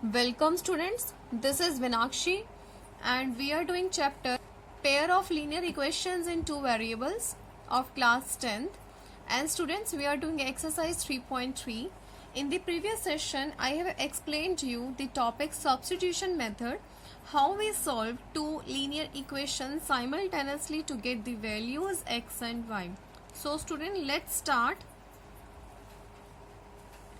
Welcome students, this is Vinakshi and we are doing chapter pair of linear equations in two variables of class 10th, and students we are doing exercise 3.3. In the previous session I have explained you the topic substitution method, how we solve two linear equations simultaneously to get the values x and y. So student, let's start.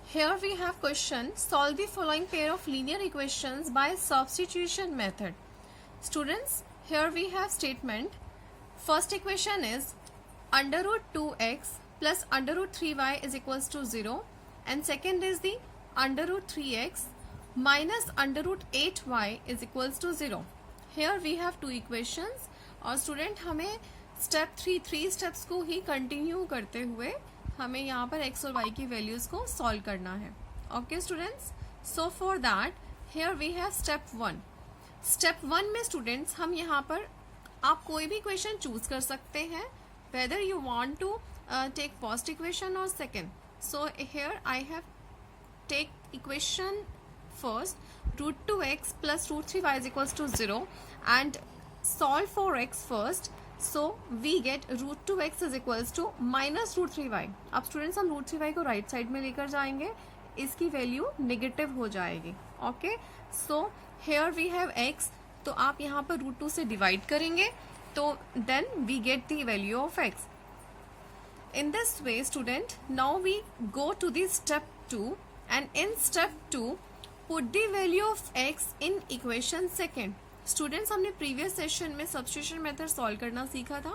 Here we have question, solve the following pair of linear equations by substitution method. Students, here we have statement. First equation is under root 2x plus under root 3y is equals to 0, and second is the under root 3x minus under root 8y is equals to 0. Here we have two equations और student हमें step three steps को ही continue करते हुए हमें यहाँ पर x और y की वैल्यूज को सॉल्व करना है. Okay students, so for that here we have step one. Step one में स्टूडेंट्स हम यहाँ पर आप कोई भी इक्वेशन चूज कर सकते हैं, whether you want to take first equation और second. So here I have take equation first root 2x plus root 3y is equals to 0 and solve for x first. So we get root 2x is equals to minus root 3y. अब students हम root 3y को right side में लेकर जाएंगे, इसकी value negative हो जाएगी. Okay, so here we have x, तो आप यहाँ पर root 2 से डिवाइड करेंगे तो then we get the value of x. In this way student, now we go to the step 2 and in step 2 put the value of x in equation second. Students हमने previous session में substitution method solve करना सीखा था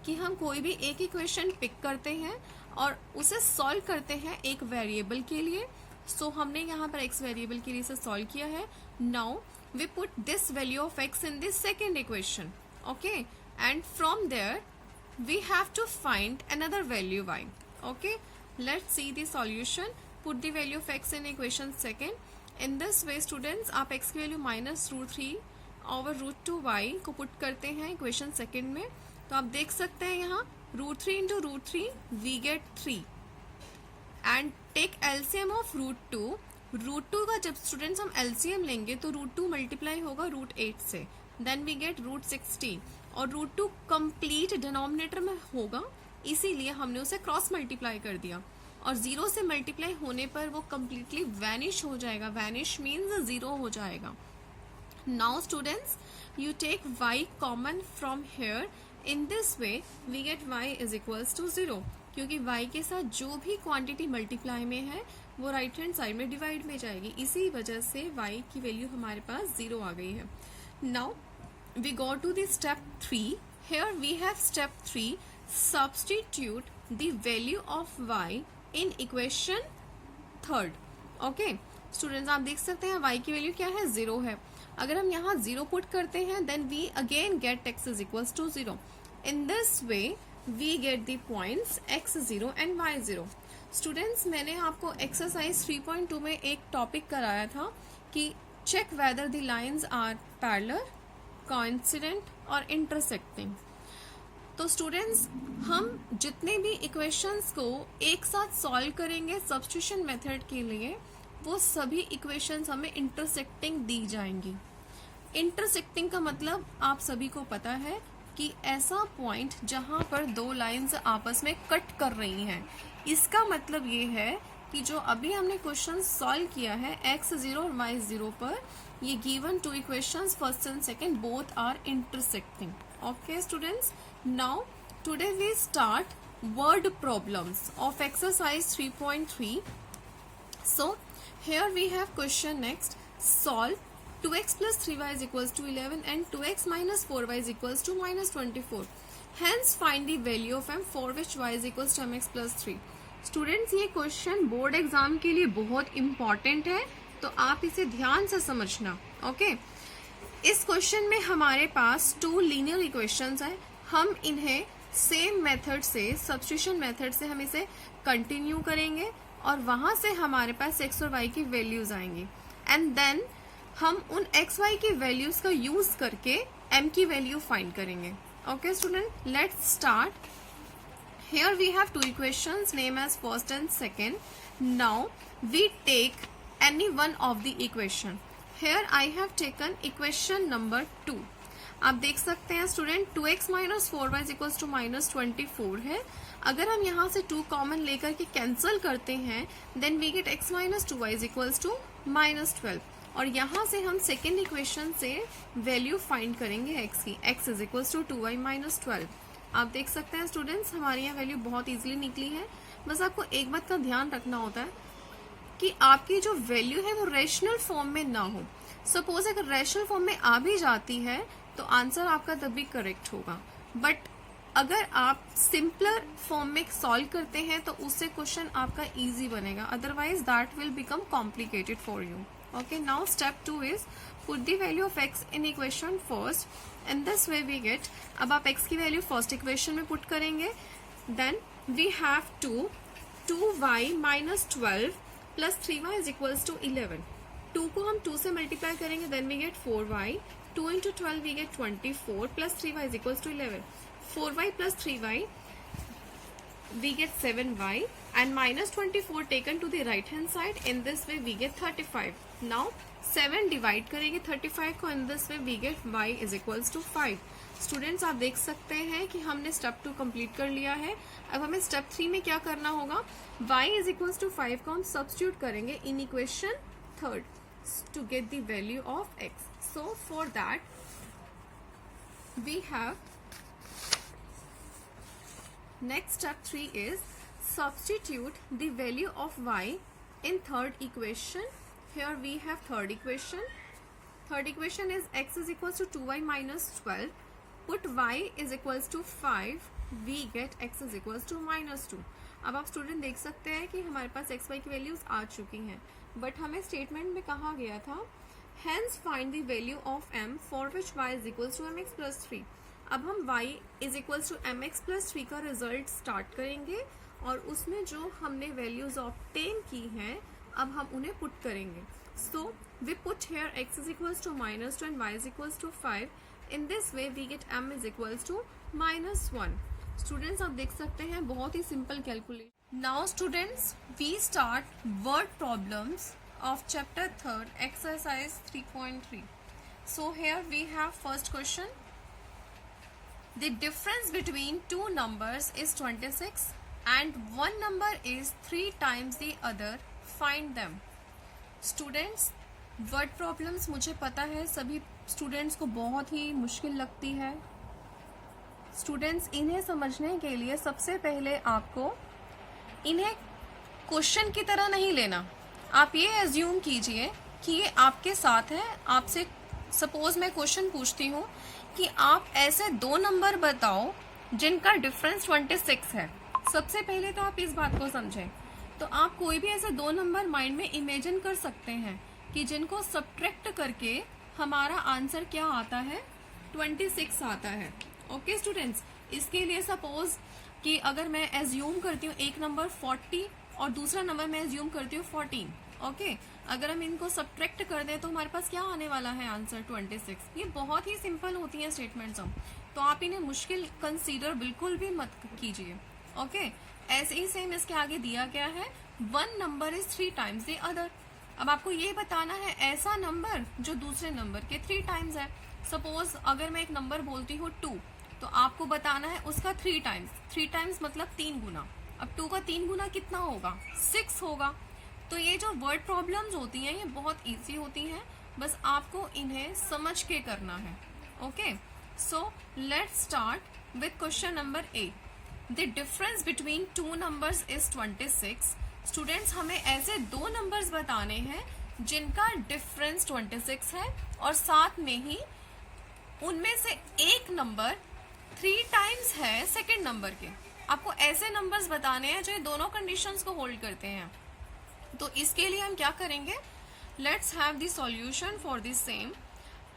कि हम कोई भी एक इक्वेशन पिक करते हैं और उसे सॉल्व करते हैं एक वेरिएबल के लिए. सो हमने यहाँ पर x वेरिएबल के लिए इसे सॉल्व किया है. Now we put this value of x in this second equation. Okay, and from there we have to find another value y. Okay, let's see the solution. Put the value of x in equation second. In this way students आप x की value minus root 3 over root 2y को put करते हैं equation second में, तो आप देख सकते हैं यहाँ root 3 into root 3 we get 3 and take LCM of root 2. Root 2 का जब स्टूडेंट्स हम एलसीएम लेंगे तो रूट 2 मल्टीप्लाई होगा रूट 8 से, देन वी गेट रूट 16 और रूट 2 कंप्लीट डिनोमिनेटर में होगा, इसीलिए हमने उसे क्रॉस मल्टीप्लाई कर दिया और 0 से मल्टीप्लाई होने पर वो कम्प्लीटली वैनिश हो जाएगा. वैनिश मीन्स 0 हो जाएगा. Now students, you take y common from here. In this way we get y is equals to 0, क्योंकि y के साथ जो भी क्वांटिटी मल्टीप्लाई में है वो राइट हैंड साइड में डिवाइड में जाएगी, इसी वजह से y की वैल्यू हमारे पास 0 आ गई है. Now we go to the step 3. Here we have step 3. Substitute the value of y in equation third. Okay students, आप देख सकते हैं y की वैल्यू क्या है, 0 है. अगर हम यहाँ 0 पुट करते हैं then we again get x is equals to 0. In this way we get the points x 0 and y 0. Students, मैंने आपको एक्सरसाइज 3.2 में एक टॉपिक कराया था कि check whether the lines are parallel, coincident और इंटरसेक्टिंग. तो स्टूडेंट्स, हम जितने भी इक्वेशंस को एक साथ सॉल्व करेंगे सब्स्टिट्यूशन मेथड के लिए, वो सभी इक्वेशंस हमें इंटरसेक्टिंग दी जाएंगी. इंटरसेक्टिंग का मतलब आप सभी को पता है कि ऐसा पॉइंट जहां पर दो लाइंस आपस में कट कर रही हैं. इसका मतलब ये है कि जो अभी हमने क्वेश्चन सॉल्व किया है x0 और y0 पर, ये given two equations first and second both are intersecting. Okay students, now today we start word problems of exercise 3.3. So here we have question next. Solve 2x plus 3y is equals to 11 and 2x minus 4y is equals to minus 24. Hence find the value of m for which y is equals to mx plus 3. Students, ये question board exam के लिए बहुत important है, तो आप इसे ध्यान से समझना. ओके, इस क्वेश्चन में हमारे पास टू लीनियर इक्वेशंस हैं. हम इन्हें सेम मेथड से, सब्स्टिट्यूशन मेथड से हम इसे कंटिन्यू करेंगे और वहां से हमारे पास x और y की वैल्यूज आएंगी एंड देन हम उन x y की वैल्यूज का यूज करके m की वैल्यू फाइंड करेंगे. Okay student, let's start. Here we have two equations name as first and second. Now we take any one of the equation. Here I have taken equation number 2। आप देख सकते हैं student 2x minus 4y equals to minus 24 है। अगर हम यहाँ से 2 common लेकर के कैंसिल करते हैं then we get x minus 2y equals to minus 12, और यहाँ से हम सेकेंड इक्वेशन से वैल्यू फाइंड करेंगे x की, x is equals to 2y minus 12। आप देख सकते हैं स्टूडेंट्स हमारी यहाँ वैल्यू बहुत इजीली निकली है। बस आपको एक बात का ध्यान रखना होता है कि आपकी जो वैल्यू है वो रेशनल फॉर्म में ना हो। सपोज अगर रेशनल फॉर्म में आ भी जाती है तो आंसर आपका तभी करेक्ट होगा, बट अगर आप सिंपलर फॉर्म में सॉल्व करते हैं तो उससे क्वेश्चन आपका इजी बनेगा, otherwise that will become complicated for you. Okay, now step 2 is put the value of x in equation first, in this way we get, अब आप x की वैल्यू फर्स्ट इक्वेशन में पुट करेंगे, then we have 2y minus 12 plus 3y is equals to 11। 2 को हम 2 से multiply करेंगे then we get 4y, 2 into 12 we get 24 plus 3y is equals to 11. 4y plus 3y we get 7y and minus 24 taken to the right hand side, in this way we get 35. Now 7 divide करेंगे 35 को, in this way we get y is equals to 5. Students आप देख सकते हैं कि हमने step 2 complete कर लिया है। अब हमें स्टेप 3 में क्या करना होगा, y is equals to 5 को हम सब्स्टिट्यूट करेंगे in equation third to get the value of x. So for that we have next step 3 is substitute the value of y in third equation. Here we have third equation. Third equation is x is equals to 2y minus 12. Put y is equals to 5. We get x is equals to minus 2. अब आप student देख सकते हैं कि हमारे पास x y की values आ चुकी हैं, बट हमें स्टेटमेंट में कहा गया था hence find the value of m for which y is equals to mx plus 3। अब हम y is equals to mx plus 3 का रिजल्ट स्टार्ट करेंगे और उसमें जो हमने वैल्यूज ऑब्टेन की हैं अब हम उन्हें पुट करेंगे। So we put here x is equals to minus 2 and y is equals to 5। In this way we get m is equals to minus 1। Students आप देख सकते हैं बहुत ही simple calculation. Now students we start word problems of chapter 3 exercise 3.3। So here we have first question, the difference between two numbers is 26 and one number is 3 times the other, find them. Students word problems मुझे पता है सभी students को बहुत ही मुश्किल लगती है। Students इन्हें समझने के लिए सबसे पहले आपको इन्हें क्वेश्चन की तरह नहीं लेना। आप ये एज्यूम कीजिए कि ये आपके साथ है। आपसे सपोज मैं क्वेश्चन पूछती हूँ कि आप ऐसे 2 नंबर बताओ जिनका डिफरेंस 26 है। सबसे पहले तो आप इस बात को समझें। तो आप कोई भी ऐसे 2 नंबर माइंड में इमेजिन कर सकते हैं कि जिनको सब्ट्रैक्ट करके हमारा आंसर क्या आता है, 26 आता है। ओके स्टूडेंट्स, इसके लिए सपोज कि अगर मैं एज्यूम करती हूँ एक नंबर 40 और दूसरा नंबर मैं एज्यूम करती हूँ 14। ओके, अगर हम इनको सब्ट्रैक्ट कर दें तो हमारे पास क्या आने वाला है आंसर 26। ये बहुत ही सिंपल होती हैं स्टेटमेंट्स हम, तो आप इन्हें मुश्किल कंसीडर बिल्कुल भी मत कीजिए। ओके, ऐसे ही सेम इसके आगे दिया गया है, one number is 3 times the other. अब आपको ये बताना है ऐसा नंबर जो दूसरे नंबर के 3 times है। सपोज अगर मैं एक नंबर बोलती हूँ 2, तो आपको बताना है उसका 3 times। 3 times मतलब 3 गुना। अब 2 का 3 गुना कितना होगा, 6 होगा। तो ये जो वर्ड प्रॉब्लम्स होती हैं ये बहुत इजी होती हैं, बस आपको इन्हें समझ के करना है। Okay, so let's start with question number 8। The difference between 2 numbers is 26। Students हमें ऐसे 2 numbers बताने हैं जिनका डिफरेंस 26 है और साथ में ही उनमें से एक नंबर 3 times है सेकेंड नंबर के। आपको ऐसे नंबर्स बताने हैं जो ये दोनों कंडीशंस को होल्ड करते हैं। तो इसके लिए हम क्या करेंगे, let's have the solution for this same.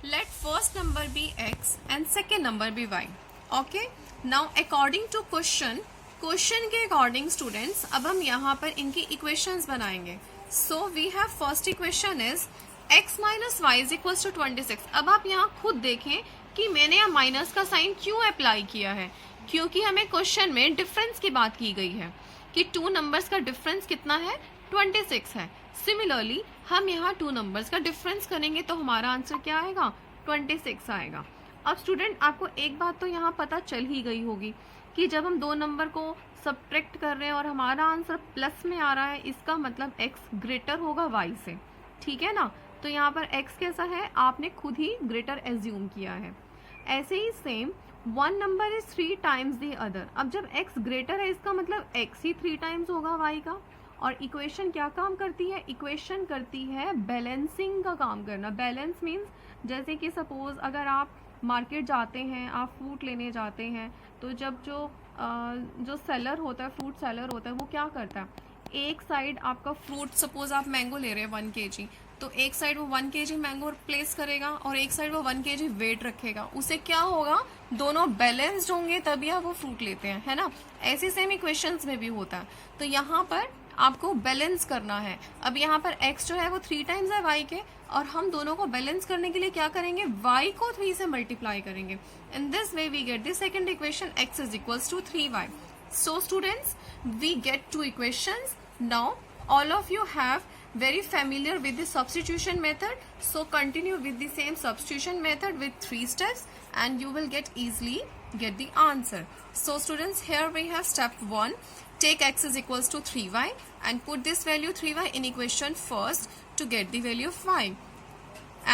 Let first number be x and second number be y। Okay, now according to question के अकॉर्डिंग स्टूडेंट्स अब हम यहाँ पर इनकी इक्वेशंस बनाएंगे। So we have first equation is x minus Y is equal to 26। अब आप यहाँ खुद देखें कि मैंने यहाँ माइनस का साइन क्यों अप्लाई किया है, क्योंकि हमें क्वेश्चन में डिफरेंस की बात की गई है कि 2 numbers का डिफरेंस कितना है, 26 है। सिमिलरली हम यहाँ 2 नंबर्स का डिफरेंस करेंगे तो हमारा आंसर क्या आएगा, 26 आएगा। अब स्टूडेंट आपको एक बात तो यहाँ पता चल ही गई होगी कि जब हम 2 नंबर को सब्ट्रैक्ट कर रहे हैं और हमारा आंसर प्लस में आ रहा है, इसका मतलब x ग्रेटर होगा y से, ठीक है ना। तो यहाँ पर x कैसा है, आपने खुद ही ग्रेटर एज्यूम किया है। ऐसे ही same 1 number is 3 times the other. अब जब x ग्रेटर है इसका मतलब x ही 3 टाइम्स होगा y का। और इक्वेशन क्या काम करती है, इक्वेशन करती है बैलेंसिंग का काम करना। बैलेंस मीन्स जैसे कि सपोज अगर आप मार्केट जाते हैं, आप फ्रूट लेने जाते हैं, तो जब जो सेलर होता है, फ्रूट सेलर होता है, वो क्या करता है, एक साइड आपका फ्रूट, सपोज आप मैंगो ले रहे हैं 1 kg, तो एक साइड वो 1 kg मैंगो प्लेस करेगा और एक साइड वो 1 kg वेट रखेगा। उसे क्या होगा, दोनों बैलेंस्ड होंगे तभी आप वो फ्रूट लेते हैं, है ना। ऐसे सेम इक्वेशंस में भी होता है। तो यहाँ पर आपको बैलेंस करना है। अब यहाँ पर x जो है वो 3 टाइम्स है y के, और हम दोनों को बैलेंस करने के लिए क्या करेंगे, y को 3 से मल्टीप्लाई करेंगे। In this way we get the second equation, x is equals to 3y। So students, we get 2 equations. Now all of you have very familiar with the substitution method, so continue with the same substitution method with 3 steps and you will get easily get the answer. So students, here we have step 1. Take x is equals to 3y and put this value 3y in equation first to get the value of y.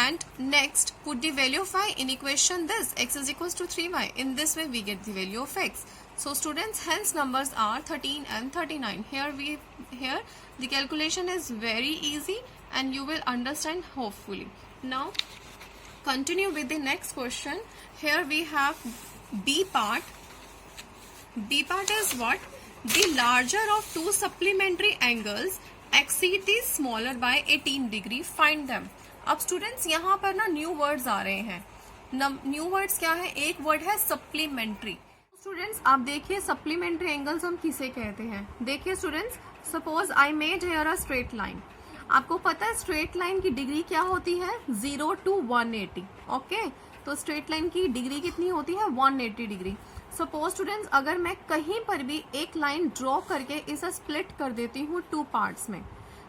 And next put the value of y in equation this, x is equals to 3y. In this way we get the value of x. So students, hence numbers are 13 and 39. Here the calculation is very easy and you will understand hopefully. Now continue with the next question. Here we have B part. B part is what? The larger of two supplementary angles exceed the smaller by 18 degree. Find them. अब students यहाँ पर ना new words आ रहे हैं। New words क्या है, एक word है सप्लीमेंट्री। स्टूडेंट्स आप देखिए सप्लीमेंट्री एंगल्स हम किसे कहते हैं। देखिए students, suppose I made here a straight line. आपको पता है स्ट्रेट लाइन की डिग्री क्या होती है, 0 to 180। ओके, तो स्ट्रेट लाइन की डिग्री कितनी होती है, 180 डिग्री। सपोज स्टूडेंट्स, अगर मैं कहीं पर भी एक लाइन ड्रॉ करके इसे स्प्लिट कर देती हूँ 2 पार्ट्स में,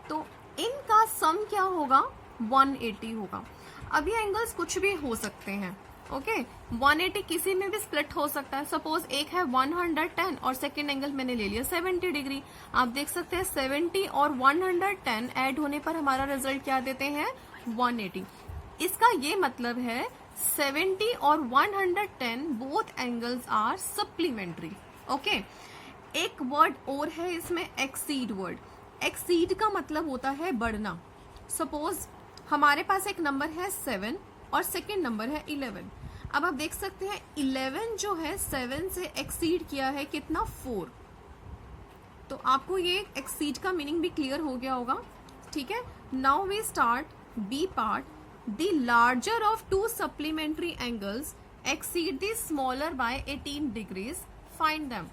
तो इनका सम क्या होगा, 180 होगा। अब ये एंगल्स कुछ भी हो सकते हैं। ओके, 180 किसी में भी स्प्लिट हो सकता है। सपोज एक है 110 और सेकेंड एंगल मैंने ले लिया 70 डिग्री। आप देख सकते हैं 70 और 110 ऐड होने पर हमारा रिजल्ट क्या देते हैं, 180। इसका ये मतलब है 70 और 110 both angles are supplementary. Okay, एक वर्ड और है इसमें, एक्सीड वर्ड। एक्सीड का मतलब होता है बढ़ना। सपोज हमारे पास एक नंबर है 7 और सेकेंड नंबर है 11। अब आप देख सकते हैं 11 जो है 7 से एक्सीड किया है कितना, 4। तो आपको ये एक्सीड का मीनिंग भी क्लियर हो गया होगा, ठीक है। Now we start B part. The larger of 2 supplementary angles exceed the smaller by 18 degrees, find them.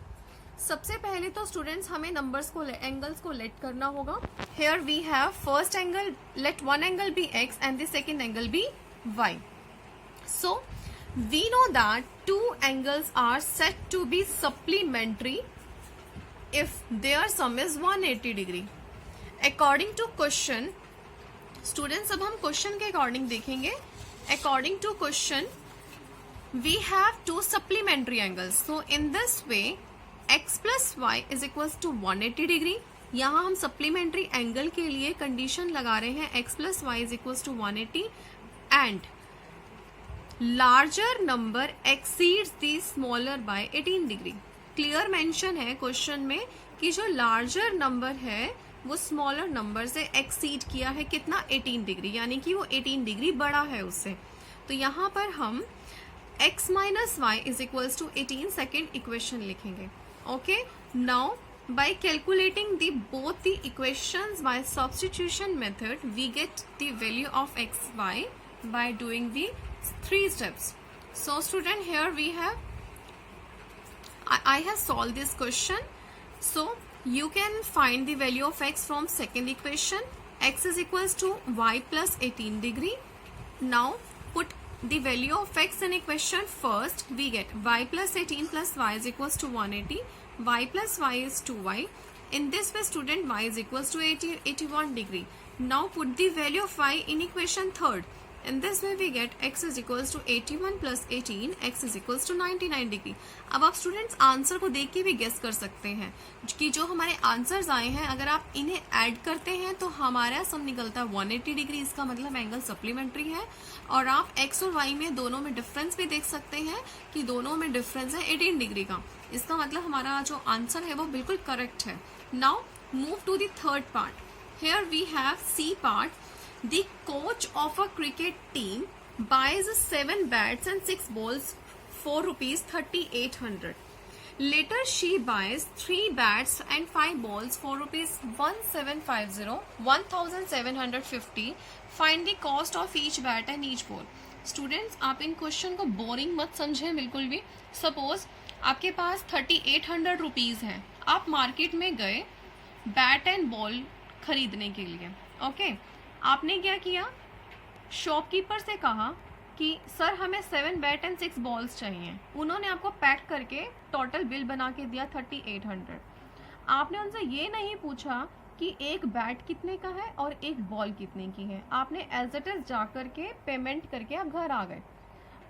सबसे पहले तो स्टूडेंट्स हमें नंबर्स को, एंगल्स को लेट करना होगा। Here we have first angle, let one angle be x and the second angle be y. So we know that 2 angles are said to be supplementary if their sum is 180 degree. According to question, students अब हम question के according देखेंगे। According to question, we have 2 supplementary angles. So in this way, x plus y is equals to 180 degree. यहाँ हम supplementary angle के लिए condition लगा रहे हैं x plus y is equals to 180 and larger number exceeds the smaller by 18 degree. Clear mention है question में कि जो लार्जर नंबर है वो स्मॉलर नंबर से एक्सीड किया है कितना, 18 डिग्री, यानी कि वो 18 डिग्री बड़ा है उससे। तो यहाँ पर हम x minus Y is equals to 18 second equation लिखेंगे। Okay, now by calculating the both the equations by substitution method, we get the value of x, y by doing the 3 steps. So student, here we have, I have solved this question. So you can find the value of x from second equation. X is equals to y plus 18 degree. Now put the value of x in equation first. We get y plus 18 plus y is equals to 180. Y plus y is 2y. In this way student, y is equals to 81 degree. Now put the value of y in equation third. In this way we get x is equals to 81 plus 18, x is equals to 99 degree. अब आप students answer को देख के भी guess कर सकते हैं कि जो हमारे आंसर्स आए हैं अगर आप इन्हें ऐड करते हैं तो हमारा सम निकलता है 180 डिग्री. इसका मतलब एंगल सप्लीमेंट्री है. और आप x और y में दोनों में डिफरेंस भी देख सकते हैं कि दोनों में डिफरेंस है 18 डिग्री का. इसका मतलब हमारा जो आंसर है वो बिल्कुल करेक्ट है. Now move to the third part. Here we have C part. The coach of a cricket team buys 7 bats and 6 balls for rupees 3,800. Later she buys 3 bats and 5 balls for rupees 1,750. Find the cost of each bat and each ball. Students, आप इन question को boring मत समझें बिल्कुल भी. Suppose आपके पास 3,800 rupees है. आप market में गए बैट एंड बॉल खरीदने के लिए. ओके, आपने क्या किया, शॉपकीपर से कहा कि सर हमें 7 बैट एंड 6 बॉल्स चाहिए. उन्होंने आपको पैक करके टोटल बिल बना के दिया 3,800. आपने उनसे ये नहीं पूछा कि एक बैट कितने का है और एक बॉल कितने की है. आपने एज इट इज जा करके पेमेंट करके आप घर आ गए.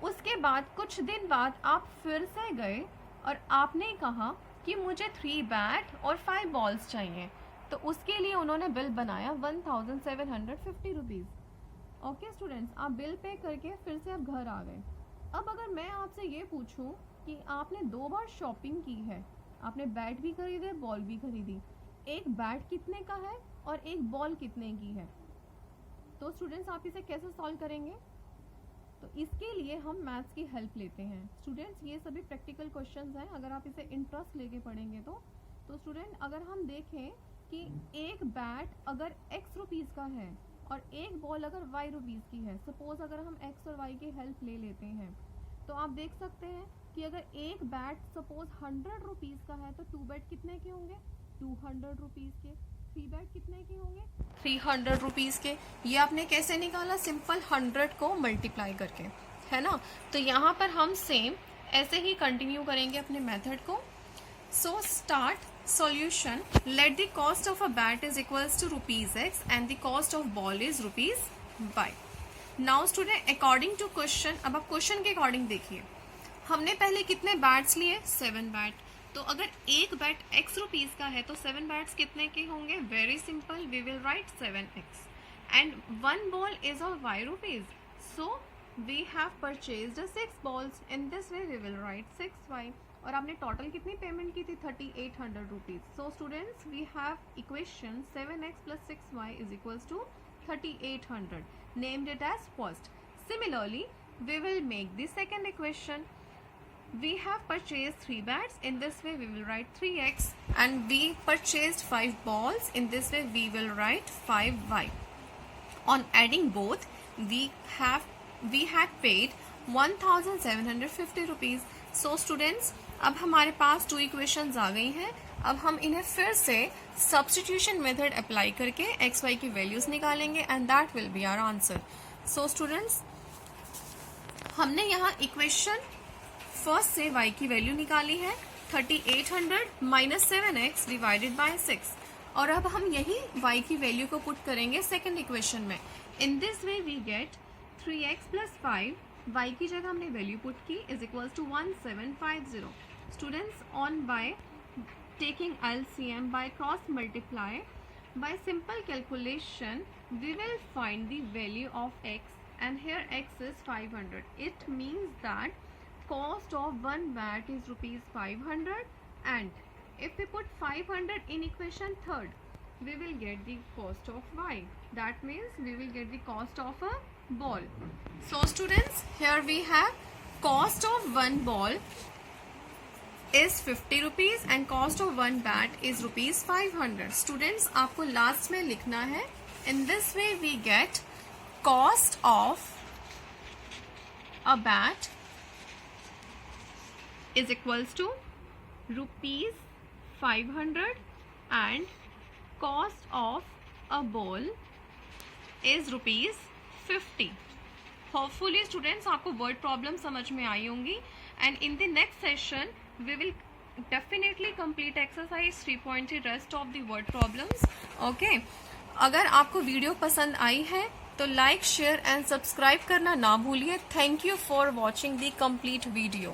उसके बाद कुछ दिन बाद आप फिर से गए और आपने कहा कि मुझे 3 बैट और 5 बॉल्स चाहिए. तो उसके लिए उन्होंने बिल बनाया 1,750 रुपीज़. ओके स्टूडेंट्स, आप बिल पे करके फिर से आप घर आ गए. अब अगर मैं आपसे ये पूछूं कि आपने 2 बार शॉपिंग की है, आपने बैट भी खरीदे बॉल भी खरीदी, एक बैट कितने का है और एक बॉल कितने की है, तो स्टूडेंट्स आप इसे कैसे सॉल्व करेंगे? तो इसके लिए हम मैथ्स की हेल्प लेते हैं. स्टूडेंट्स ये सभी प्रैक्टिकल क्वेश्चंस हैं. अगर आप इसे इंटरेस्ट लेके पढ़ेंगे तो स्टूडेंट अगर हम देखें कि एक बैट अगर x रुपीज़ का है और एक बॉल अगर y रुपीज़ की है, सपोज अगर हम x और y की हेल्प ले लेते हैं तो आप देख सकते हैं कि अगर एक बैट सपोज 100 रुपीज़ का है तो 2 बैट कितने के होंगे? 200 रुपीज़ के. 3 बैट कितने के होंगे? 300 रुपीज़ के. ये आपने कैसे निकाला? सिंपल 100 को मल्टीप्लाई करके, है ना. तो यहाँ पर हम सेम ऐसे ही कंटिन्यू करेंगे अपने मेथड को. So start solution. Let the cost of a bat is equals to rupees x and the cost of ball is rupees y. Now student according to question, अब आप क्वेश्चन के according देखिए. हमने पहले कितने बैट्स लिए? 7 bat. तो अगर एक बैट x रुपीज़ का है तो 7 बैट्स कितने के होंगे? Very simple, we will write 7x. And 1 ball is of y rupees, so we have purchased 6 balls. In this way we will write 6y. और आपने टोटल कितनी पेमेंट की थी? 3,800 rupees. So students we have equation 7x plus 6y is equals to 3,800. Named it as first. Similarly, we will make the second equation. We have purchased 3 bats. In this way, we will write 3x. And we purchased 5 balls. In this way, we will write 5y. On adding both, we had paid 1,750 rupees. So students, अब हमारे पास 2 equations आ गई हैं. अब हम इन्हें फिर से substitution method apply करके एक्स वाई की वैल्यूज निकालेंगे and that will be our answer. So students, हमने यहाँ इक्वेशन फर्स्ट से y की वैल्यू निकाली है 3,800 माइनस 7x डिवाइडेड बाय 6. और अब हम यही y की वैल्यू को पुट करेंगे सेकेंड इक्वेशन में. In this way we get 3x plus 5. y की जगह हमने वैल्यू पुट की is equals to 1750. Students, on by taking LCM by cross multiply by simple calculation we will find the value of x, and here x is 500. It means that cost of 1 bat is rupees 500, and if we put 500 in equation third we will get the cost of y. That means we will get the cost of a ball. So students, here we have cost of 1 ball is 50 rupees and cost of 1 bat is rupees 500. Students, आपको last में लिखना है. In this way we get cost of a bat is equals to rupees 500 and cost of a ball is rupees 50. Hopefully students आपको word problem समझ में आई होंगी. And in the next session we will definitely complete exercise 3.3 rest of the word problems. Okay. अगर आपको video पसंद आई है तो like, share and subscribe करना ना भूलिए। Thank you for watching the complete video.